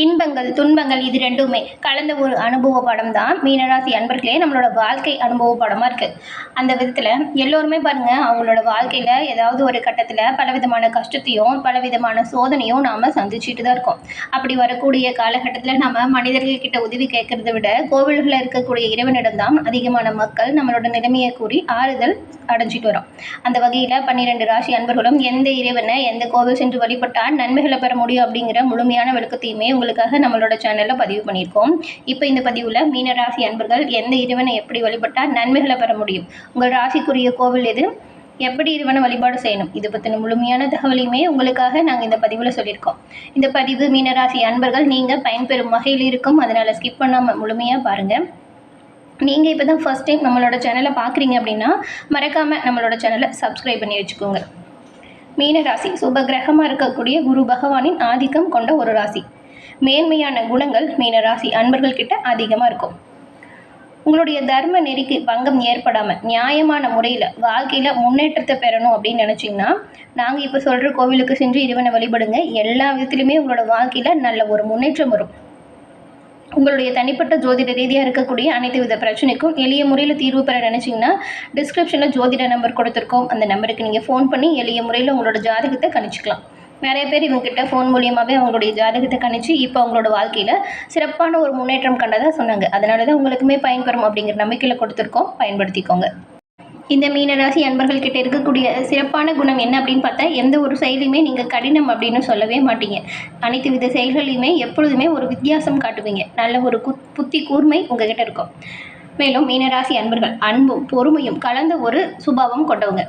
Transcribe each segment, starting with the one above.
இன்பங்கள், துன்பங்கள் இது 2மே கலந்த ஒரு அனுபவ படம் தான் மீனராசி அன்பர்களே நம்மளோட வாழ்க்கை அனுபவ படமா இருக்கு. அந்த விதத்துல எல்லோருமே பாருங்க அவங்களோட வாழ்க்கையில ஏதாவது ஒரு கட்டத்துல பலவிதமான கஷ்டத்தையும், பலவிதமான சோதனையும் நாம சந்திச்சுட்டு தான் இருக்கோம். அப்படி வரக்கூடிய காலகட்டத்துல நம்ம மனிதர்கள் கிட்ட உதவி கேட்கறத விட கோவில்கள்ல இருக்கக்கூடிய இறைவனிடம் தான் அதிகமான மக்கள் நம்மளோட நிலைமையை கூறி ஆறுதல் அடைஞ்சிட்டு வரோம். அந்த வகையில 12 ராசி அன்பர்களும் எந்த இறைவனை எந்த கோவில் சென்று வழிபட்டால் நன்மைகளை பெற முடியும் அப்படிங்கிற முழுமையான விளக்கத்தையுமே உங்களுக்காக நம்மளோட சேனல்ல பதிவு பண்ணியிருக்கோம். இப்போ இந்த பதிவுல மீனராசி அன்பர்கள் எந்த இறைவனை எப்படி வழிபட்டால் நன்மைகளை பெற முடியும், உங்கள் ராசிக்குரிய கோவில் எது, எப்படி இறைவனை வழிபாடு செய்யணும், இது பற்றின முழுமையான தகவலையுமே உங்களுக்காக நாங்கள் இந்த பதிவில் சொல்லியிருக்கோம். இந்த பதிவு மீனராசி அன்பர்கள் நீங்கள் பயன்பெறும் வகையில் இருக்கும், அதனால் ஸ்கிப் பண்ணாமல் முழுமையாக பாருங்கள். நீங்கள் இப்போ தான் ஃபர்ஸ்ட் டைம் நம்மளோட சேனலை பார்க்குறீங்க அப்படின்னா மறக்காமல் நம்மளோட சேனலை சப்ஸ்கிரைப் பண்ணி வச்சுக்கோங்க. மீனராசி சுபகிரகமாக இருக்கக்கூடிய குரு பகவானின் ஆதிக்கம் கொண்ட ஒரு ராசி. மேன்மையான குணங்கள் மீனராசி அன்பர்கள்கிட்ட அதிகமாக இருக்கும். உங்களுடைய தர்ம நெறிக்கு பங்கம் ஏற்படாமல் நியாயமான முறையில் வாழ்க்கையில் முன்னேற்றத்தை பெறணும் அப்படின்னு நினச்சிங்கன்னா நாங்கள் இப்போ சொல்கிற கோவிலுக்கு சென்று இறைவனை வழிபடுங்க. எல்லா விதத்துலையுமே உங்களோட வாழ்க்கையில் நல்ல ஒரு முன்னேற்றம் வரும். உங்களுடைய தனிப்பட்ட ஜோதிட ரீதியாக இருக்கக்கூடிய அனைத்து வித பிரச்சனைக்கும் எளிய முறையில் தீர்வு பெற நினச்சிங்கன்னா டிஸ்கிரிப்ஷனில் ஜோதிட நம்பர் கொடுத்துருக்கோம். அந்த நம்பருக்கு நீங்கள் ஃபோன் பண்ணி எளிய முறையில் உங்களோட ஜாதகத்தை கணிச்சிக்கலாம். நிறைய பேர் இவங்ககிட்ட ஃபோன் மூலியமாகவே அவங்களுடைய ஜாதகத்தை கணிச்சு இப்போ அவங்களோட வாழ்க்கையில் சிறப்பான ஒரு முன்னேற்றம் கண்டதாக சொன்னாங்க. அதனால தான் உங்களுக்குமே பயன்பெறும் அப்படிங்கிற நம்பிக்கையில் கொடுத்துருக்கோம், பயன்படுத்திக்கோங்க. இந்த மீனராசி அன்பர்கள்கிட்ட இருக்கக்கூடிய சிறப்பான குணம் என்ன அப்படின்னு பார்த்தா, எந்த ஒரு செயலையுமே நீங்கள் கடினம் அப்படின்னு சொல்லவே மாட்டீங்க. அனைத்து வித செயல்களையுமே எப்பொழுதுமே ஒரு வித்தியாசம் காட்டுவீங்க. நல்ல ஒரு புத்தி கூர்மை உங்ககிட்ட இருக்கும். மேலும் மீனராசி அன்பர்கள் அன்பும் பொறுமையும் கலந்த ஒரு சுபாவம் கொண்டவங்க.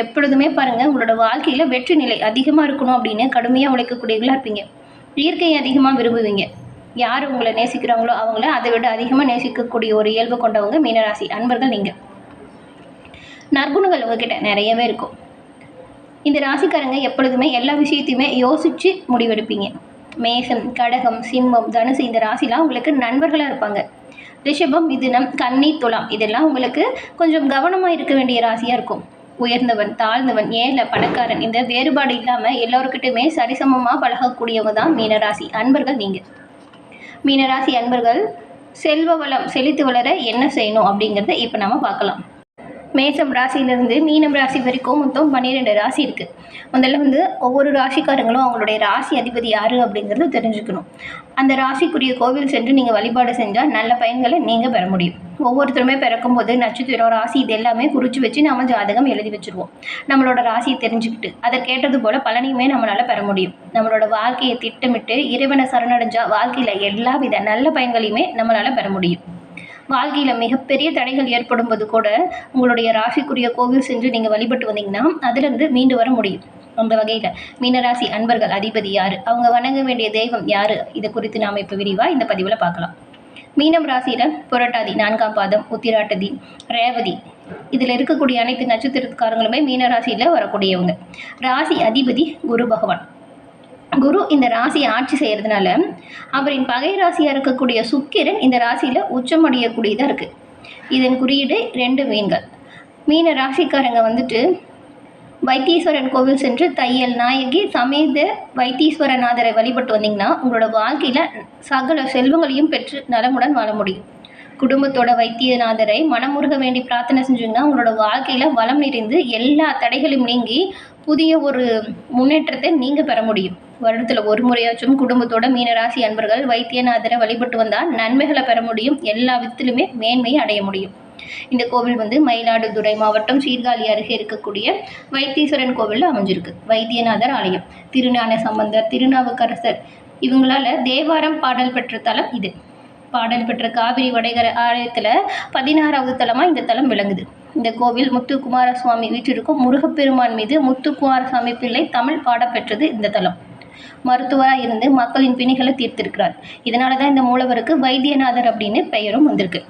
எப்பொழுதுமே பாருங்கள் உங்களோட வாழ்க்கையில் வெற்றி நிலை அதிகமாக இருக்கணும் அப்படின்னு கடுமையாக உழைக்கக்கூடியவர்களாக இருப்பீங்க. இயற்கையை அதிகமாக விரும்புவீங்க. யார் உங்களை நேசிக்கிறாங்களோ அவங்கள அதை விட அதிகமாக நேசிக்கக்கூடிய ஒரு இயல்பு கொண்டவங்க மீனராசி அன்பர்கள் நீங்கள். நற்குணங்கள் உங்ககிட்ட நிறையவே இருக்கும். இந்த ராசிக்காரங்க எப்பொழுதுமே எல்லா விஷயத்தையுமே யோசித்து முடிவெடுப்பீங்க. மேசம், கடகம், சிம்மம், தனுசு இந்த ராசிலாம் உங்களுக்கு நண்பர்களாக இருப்பாங்க. ரிஷபம், மிதுனம், கன்னி, துலாம் இதெல்லாம் உங்களுக்கு கொஞ்சம் கவனமாக இருக்க வேண்டிய ராசியாக இருக்கும். உயர்ந்தவன், தாழ்ந்தவன், ஏழை, பணக்காரன் இந்த வேறுபாடு இல்லாமல் எல்லோருக்கிட்டையுமே சரிசமமாக பழகக்கூடியவங்க தான் மீனராசி அன்பர்கள் நீங்கள். மீனராசி அன்பர்கள் செல்வ வளம் செழித்து வளர என்ன செய்யணும் அப்படிங்கிறத இப்போ நம்ம பார்க்கலாம். மேசம் ராசியிலிருந்து மீனம் ராசி வரைக்கும் மொத்தம் 12 ராசி இருக்குது. முதல்ல ஒவ்வொரு ராசிக்காரங்களும் அவங்களுடைய ராசி அதிபதி யார் அப்படிங்கிறது தெரிஞ்சுக்கணும். அந்த ராசிக்குரிய கோவில் சென்று நீங்கள் வழிபாடு செஞ்சால் நல்ல பயன்களை நீங்கள் பெற முடியும். ஒவ்வொருத்தருமே பிறக்கும்போது நட்சத்திரம், ராசி இது எல்லாமே குறித்து வச்சு நம்ம ஜாதகம் எழுதி வச்சுருவோம். நம்மளோட ராசியை தெரிஞ்சுக்கிட்டு அதற்கேற்றது போல் பலனையுமே நம்மளால் பெற முடியும். நம்மளோட வாழ்க்கையை திட்டமிட்டு இறைவனை சரணடைஞ்சால் வாழ்க்கையில் எல்லா வித நல்ல பயன்களையுமே நம்மளால் பெற முடியும். வாழ்க்கையில் மிகப்பெரிய தடைகள் ஏற்படும் போது கூட உங்களுடைய ராசிக்குரிய கோவில் சென்று நீங்கள் வழிபட்டு வந்தீங்கன்னா அதிலிருந்து மீண்டு வர முடியும். அந்த வகையில் மீனராசி அன்பர்கள் அதிபதி யார், அவங்க வணங்க வேண்டிய தெய்வம் யார், இதை குறித்து நாம் இப்போ விரிவாக இந்த பதிவில் பார்க்கலாம். மீனம் ராசியில் புரட்டாதி 4ஆம் பாதம், உத்திராட்டதி, ரேவதி இதில் இருக்கக்கூடிய அனைத்து நட்சத்திரக்காரங்களுமே மீனராசியில் வரக்கூடியவங்க. ராசி அதிபதி குரு பகவான். குரு இந்த ராசியை ஆட்சி செய்கிறதுனால அவரின் பகை ராசியாக இருக்கக்கூடிய சுக்கிரன் இந்த ராசியில் உச்சமடையக்கூடியதாக இருக்குது. இதன் குறியீடு 2 மீன்கள். மீன ராசிக்காரங்க வைத்தீஸ்வரன் கோவில் சென்று தையல் நாயகி சமேத வைத்தீஸ்வரநாதரை வழிபட்டு வந்தீங்கன்னா உங்களோட வாழ்க்கையில் சகல செல்வங்களையும் பெற்று நலமுடன் வாழ முடியும். குடும்பத்தோட வைத்தியநாதரை மனமுருக வேண்டி பிரார்த்தனை செஞ்சிங்கன்னா உங்களோட வாழ்க்கையில் வளம் நிறைந்து எல்லா தடைகளும் நீங்கி புதிய ஒரு முன்னேற்றத்தை நீங்கள் பெற முடியும். வருடத்தில் ஒரு முறையாச்சும் குடும்பத்தோட மீனராசி அன்பர்கள் வைத்தியநாதரை வழிபட்டு வந்தால் நன்மைகளை பெற முடியும். எல்லா விதத்திலுமே மேன்மையை அடைய முடியும். இந்த கோவில் மயிலாடுதுறை மாவட்டம் சீர்காழி அருகே இருக்கக்கூடிய வைத்தீஸ்வரன் கோவிலில் அமைஞ்சிருக்கு. வைத்தியநாதர் ஆலயம். திருஞான சம்பந்தர், திருநாவுக்கரசர் இவங்களால தேவாரம் பாடல் பெற்ற தலம் இது. பாடல் பெற்ற காவிரி வடைகர ஆலயத்தில் 16வது தலமாக இந்த தலம் விளங்குது. இந்த கோவில் முத்துக்குமாரசுவாமி வீற்றிருக்கும் முருகப்பெருமான் மீது முத்துக்குமாரசாமி பிள்ளை தமிழ் பாடப்பெற்றது இந்த தலம். மருத்துவராக இருந்து மக்களின் பிணிகளை தீர்த்திருக்கிறார். இதனால தான் இந்த மூலவருக்கு வைத்தியநாதர் அப்படின்னு பெயரும் வந்திருக்கு.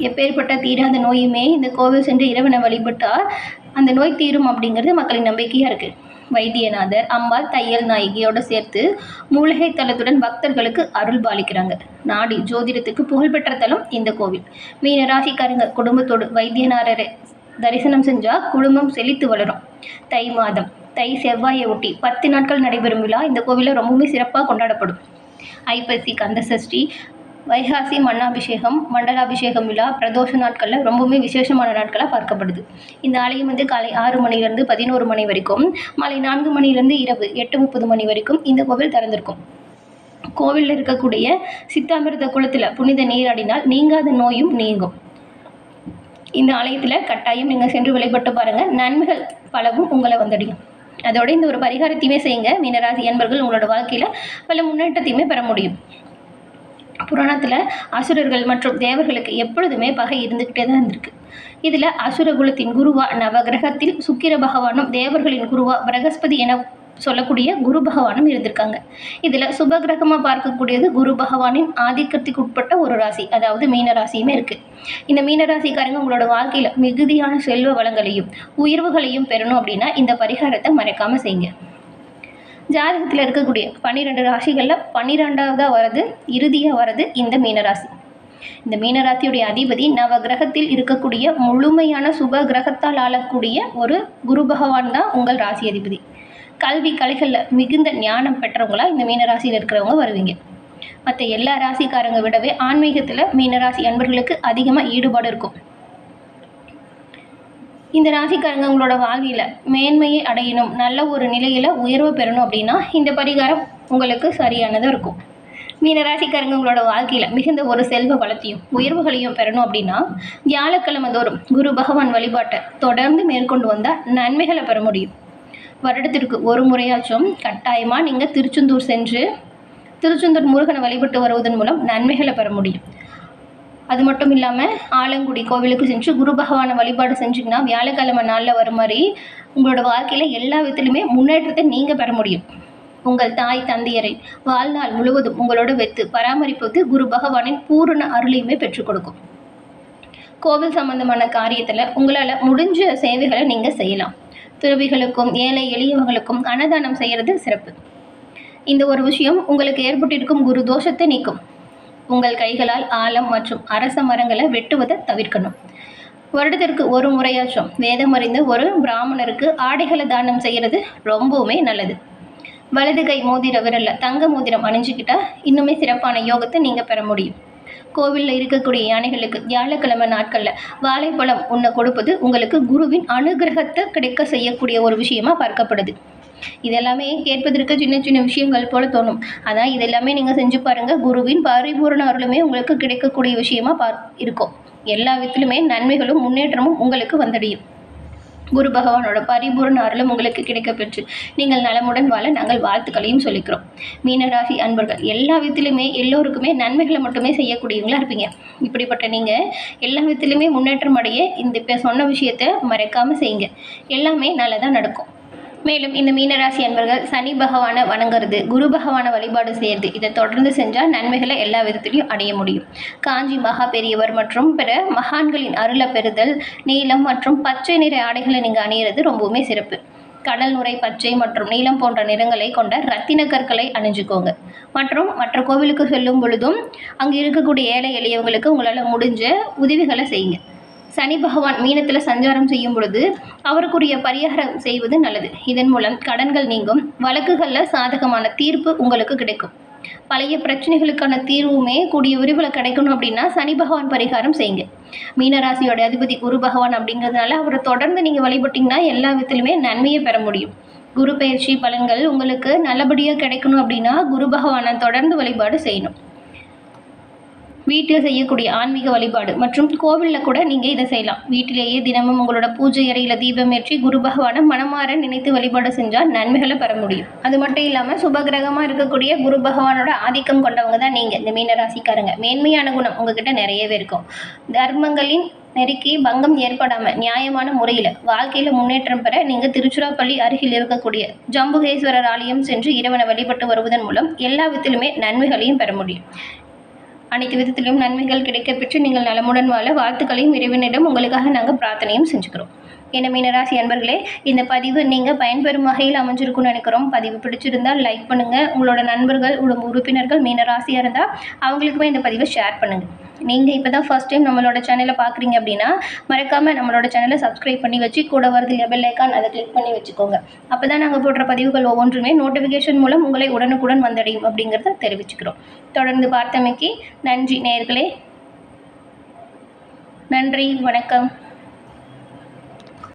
எப்பேற்பட்ட தீராத நோயுமே இந்த கோவில் சென்று இறைவனை வழிபட்டால் அந்த நோய் தீரும் அப்படிங்கிறது மக்களின் நம்பிக்கையாக இருக்குது. வைத்தியநாதர், அம்பாள், தையல் நாயகியோடு சேர்த்து மூலிகை தலத்துடன் பக்தர்களுக்கு அருள் பாலிக்கிறாங்க. நாடி ஜோதிடத்துக்கு புகழ்பெற்ற தலம் இந்த கோவில். மீன ராசிக்காரங்க குடும்பத்தோடு வைத்தியநாதரை தரிசனம் செஞ்சால் குடும்பம் செழித்து வளரும். தை மாதம் தை செவ்வாயை ஒட்டி 10 நாட்கள் நடைபெறும் விழா இந்த கோவிலில் ரொம்பவுமே சிறப்பாக கொண்டாடப்படும். ஐப்பசி கந்த சஷ்டி, வைகாசி மண்ணாபிஷேகம், மண்டலாபிஷேகம் விழா, பிரதோஷ நாட்களில் ரொம்பவுமே விசேஷமான நாட்களாக பார்க்கப்படுது. இந்த ஆலயம் காலை 6 மணிலேருந்து 11 மணி வரைக்கும், மாலை 4 மணிலேருந்து இரவு 8:30 மணி வரைக்கும் இந்த கோவில் திறந்திருக்கும். கோவிலில் இருக்கக்கூடிய சித்தாமிர்த குளத்தில் புனித நீராடினால் நீங்காத நோயும் நீங்கும். இந்த ஆலயத்தில் கட்டாயம் நீங்கள் சென்று வழிபட்டு பாருங்கள், நன்மைகள் பலவும் உங்களை வந்தடையும். அதோட இந்த ஒரு பரிகாரத்தையுமே செய்யுங்க. மீனராசி அன்பர்கள் உங்களோட வாழ்க்கையில் பல முன்னேற்றத்தையுமே பெற முடியும். புராணத்தில் அசுரர்கள் மற்றும் தேவர்களுக்கு எப்பொழுதுமே பகை இருந்துக்கிட்டே தான் இருந்திருக்கு. இதில் அசுரகுலத்தின் குருவா நவகிரகத்தில் சுக்கிர பகவானும், தேவர்களின் குருவா பிரகஸ்பதி என சொல்லக்கூடிய குரு பகவானும் இருந்திருக்காங்க. இதில் சுபகிரகமாக பார்க்கக்கூடியது குரு பகவானின் ஆதிக்கத்துக்கு உட்பட்ட ஒரு ராசி, அதாவது மீனராசியுமே இருக்குது. இந்த மீனராசிக்காரங்க உங்களோட வாழ்க்கையில் மிகுதியான செல்வ வளங்களையும் உயர்வுகளையும் பெறணும் அப்படின்னா இந்த பரிகாரத்தை மறைக்காமல் செய்யுங்க. ஜாதகத்தில் இருக்கக்கூடிய 12 ராசிகளில் 12ஆவதாக வர்றது, இறுதியாக வர்றது இந்த மீனராசி. இந்த மீனராசியுடைய அதிபதி நவகிரகத்தில் இருக்கக்கூடிய முழுமையான சுப கிரகத்தால் ஆளக்கூடிய ஒரு குரு பகவான் தான் உங்கள் ராசி அதிபதி. கல்வி கலைகளில் மிகுந்த ஞானம் பெற்றவங்களா இந்த மீனராசியில் இருக்கிறவங்க வருவீங்க. மற்ற எல்லா ராசிக்காரங்க விடவே ஆன்மீகத்தில் மீனராசி அன்பர்களுக்கு அதிகமாக ஈடுபாடு இருக்கும். இந்த ராசிக்காரங்க உங்களோட வாழ்வியில் மேன்மையை அடையணும், நல்ல ஒரு நிலையில் உயர்வு பெறணும் அப்படின்னா இந்த பரிகாரம் உங்களுக்கு சரியானதாக இருக்கும். மீனராசிக்காரங்க உங்களோட வாழ்க்கையில் மிகுந்த ஒரு செல்வ வளத்தையும் உயர்வுகளையும் பெறணும் அப்படின்னா வியாழக்கிழமை தோறும் குரு பகவான் வழிபாட்டை தொடர்ந்து மேற்கொண்டு வந்தால் நன்மைகளை பெற முடியும். வருடத்திற்கு ஒரு முறையாச்சும் கட்டாயமாக நீங்கள் திருச்செந்தூர் சென்று திருச்செந்தூர் முருகனை வழிபட்டு வருவதன் மூலம் நன்மைகளை பெற முடியும். அது மட்டும் இல்லாமல் ஆலங்குடி கோவிலுக்கு சென்று குரு பகவானை வழிபாடு செஞ்சிங்கன்னா வியாழக்கிழமை நாளில் வர மாதிரி உங்களோட வாழ்க்கையில் எல்லா விதத்திலுமே முன்னேற்றத்தை நீங்கள் பெற முடியும். உங்கள் தாய் தந்தையரை வாழ்நாள் முழுவதும் உங்களோட வைத்து பராமரிப்பது குரு பகவானின் பூரண அருளையுமே பெற்றுக் கொடுக்கும். கோவில் சம்பந்தமான காரியத்தில் உங்களால் முடிஞ்ச சேவைகளை நீங்கள் செய்யலாம். துறவிகளுக்கும் ஏழை எளியவர்களுக்கும் அன்னதானம் செய்கிறது சிறப்பு. இந்த ஒரு விஷயம் உங்களுக்கு ஏற்பட்டிருக்கும் குரு தோஷத்தை நீக்கும். உங்கள் கைகளால் ஆலம் மற்றும் அரச மரங்களை வெட்டுவதை தவிர்க்கணும். வருடத்திற்கு ஒரு முறையாச்சும் வேதம் அறிந்த ஒரு பிராமணருக்கு ஆடைகளை தானம் செய்கிறது ரொம்பவுமே நல்லது. வலது கை மோதிர விரலில் தங்க மோதிரம் அணிஞ்சிக்கிட்டால் இன்னுமே சிறப்பான யோகத்தை நீங்கள் பெற முடியும். கோவிலில் இருக்கக்கூடிய யானைகளுக்கு வியாழக்கிழமை நாட்களில் வாழைப்பழம் உண்ண கொடுப்பது உங்களுக்கு குருவின் அனுகிரகத்தை கிடைக்க செய்யக்கூடிய ஒரு விஷயமா பார்க்கப்படுது. இதெல்லாமே கேட்பதற்கு சின்ன சின்ன விஷயங்கள் போல தோணும். அதான் இதெல்லாமே நீங்கள் செஞ்சு பாருங்கள், குருவின் பரிபூரண அருளுமே உங்களுக்கு கிடைக்கக்கூடிய விஷயமா இருக்கும். எல்லா விதத்திலுமே நன்மைகளும் முன்னேற்றமும் உங்களுக்கு வந்தடையும். குரு பகவானோட பரிபூர்ண அருளும் உங்களுக்கு கிடைக்க பெற்று நீங்கள் நலமுடன் வாழ நாங்கள் வாழ்த்துக்களையும் சொல்லிக்கிறோம். மீனராசி அன்பர்கள் எல்லா விதத்திலுமே எல்லோருக்குமே நன்மைகளை மட்டுமே செய்யக்கூடியவங்களா இருப்பீங்க. இப்படிப்பட்ட நீங்கள் எல்லா விதத்திலுமே முன்னேற்றம் அடைய இந்த இப்போ சொன்ன விஷயத்தை மறைக்காமல் செய்யுங்க, எல்லாமே நல்லதாக நடக்கும். மேலும் இந்த மீனராசி அன்பர்கள் சனி பகவானை வணங்குறது, குரு பகவானை வழிபாடு செய்கிறது, இதை தொடர்ந்து செஞ்சால் நன்மைகளை எல்லா விதத்திலையும் அடைய முடியும். காஞ்சி மகா பெரியவர் மற்றும் பிற மகான்களின் அருளை பெறுதல், நீலம் மற்றும் பச்சை நிற ஆடைகளை நீங்கள் அணியிறது ரொம்பவுமே சிறப்பு. கடல் நுரை பச்சை மற்றும் நீலம் போன்ற நிறங்களை கொண்ட ரத்தின கற்களை அணிஞ்சுக்கோங்க. மற்றும் மற்ற கோவிலுக்கு செல்லும் பொழுதும் அங்கே இருக்கக்கூடிய ஏழை எளியவங்களுக்கு உங்களால் முடிஞ்ச உதவிகளை செய்யுங்க. சனி பகவான் மீனத்தில் சஞ்சாரம் செய்யும் பொழுது அவருக்குரிய பரிகாரம் செய்வது நல்லது. இதன் மூலம் கடன்கள் நீங்கும், வழக்குகளில் சாதகமான தீர்ப்பு உங்களுக்கு கிடைக்கும். பழைய பிரச்சனைகளுக்கான தீர்வுமே கூடிய விரைவில் கிடைக்கணும் அப்படின்னா சனி பகவான் பரிகாரம் செய்யுங்க. மீனராசியோட அதிபதி குரு பகவான் அப்படிங்கிறதுனால அவரை தொடர்ந்து நீங்கள் வழிபட்டிங்கன்னா எல்லா விதத்திலுமே நன்மையை பெற முடியும். குரு பயிற்சி பலன்கள் உங்களுக்கு நல்லபடியாக கிடைக்கணும் அப்படின்னா குரு பகவானை தொடர்ந்து வழிபாடு செய்யணும். வீட்டில் செய்யக்கூடிய ஆன்மீக வழிபாடு மற்றும் கோவிலில் கூட நீங்கள் இதை செய்யலாம். வீட்டிலேயே தினமும் உங்களோட பூஜை அறையில் தீபம் ஏற்றி குரு பகவானை மனமாற நினைத்து வழிபாடு செஞ்சால் நன்மைகளை பெற முடியும். அது மட்டும் இல்லாமல் சுபகிரகமாக இருக்கக்கூடிய குரு பகவானோட ஆதிக்கம் கொண்டவங்க தான் நீங்கள் இந்த மீனராசிக்காரங்க. மேன்மையான குணம் உங்ககிட்ட நிறையவே இருக்கும். தர்மங்களின் நெருக்கி பங்கம் ஏற்படாமல் நியாயமான முறையில் வாழ்க்கையில் முன்னேற்றம் பெற நீங்கள் திருச்சிராப்பள்ளி அருகில் இருக்கக்கூடிய ஜம்புகேஸ்வரர் ஆலயம் சென்று இறைவனை வழிபட்டு வருவதன் மூலம் எல்லா விதத்திலுமே நன்மைகளையும் பெற முடியும். அனைத்து விதத்திலும் நன்மைகள் கிடைக்க பெற்று நீங்கள் நலமுடன் வாழ வாழ்த்துக்களையும் இறைவனிடம் உங்களுக்காக நாங்கள் பிரார்த்தனையும் செஞ்சுக்கிறோம். என்ன மீனராசி அன்பர்களே, இந்த பதிவு நீங்கள் பயன்பெறும் வகையில் அமைஞ்சிருக்கும்னு நினைக்கிறோம். பதிவு பிடிச்சிருந்தால் லைக் பண்ணுங்கள். உங்களோட நண்பர்கள், உறுப்பினர்கள் மீனராசியாக இருந்தால் அவங்களுக்குமே இந்த பதிவை ஷேர் பண்ணுங்கள். நீங்கள் இப்போ தான் ஃபர்ஸ்ட் டைம் நம்மளோட சேனலை பார்க்குறீங்க அப்படின்னா மறக்காமல் நம்மளோட சேனலை சப்ஸ்கிரைப் பண்ணி வச்சு கூட வருது பெல் ஐக்கான் அதை கிளிக் பண்ணி வச்சுக்கோங்க. அப்போ தான் நாங்கள் போடுற பதிவுகள் ஒவ்வொன்றுமே நோட்டிஃபிகேஷன் மூலம் உங்களை உடனுக்குடன் வந்தடையும் அப்படிங்கிறத தெரிவிச்சுக்கிறோம். தொடர்ந்து பார்த்தமைக்கு நன்றி நேயர்களே. நன்றி, வணக்கம்.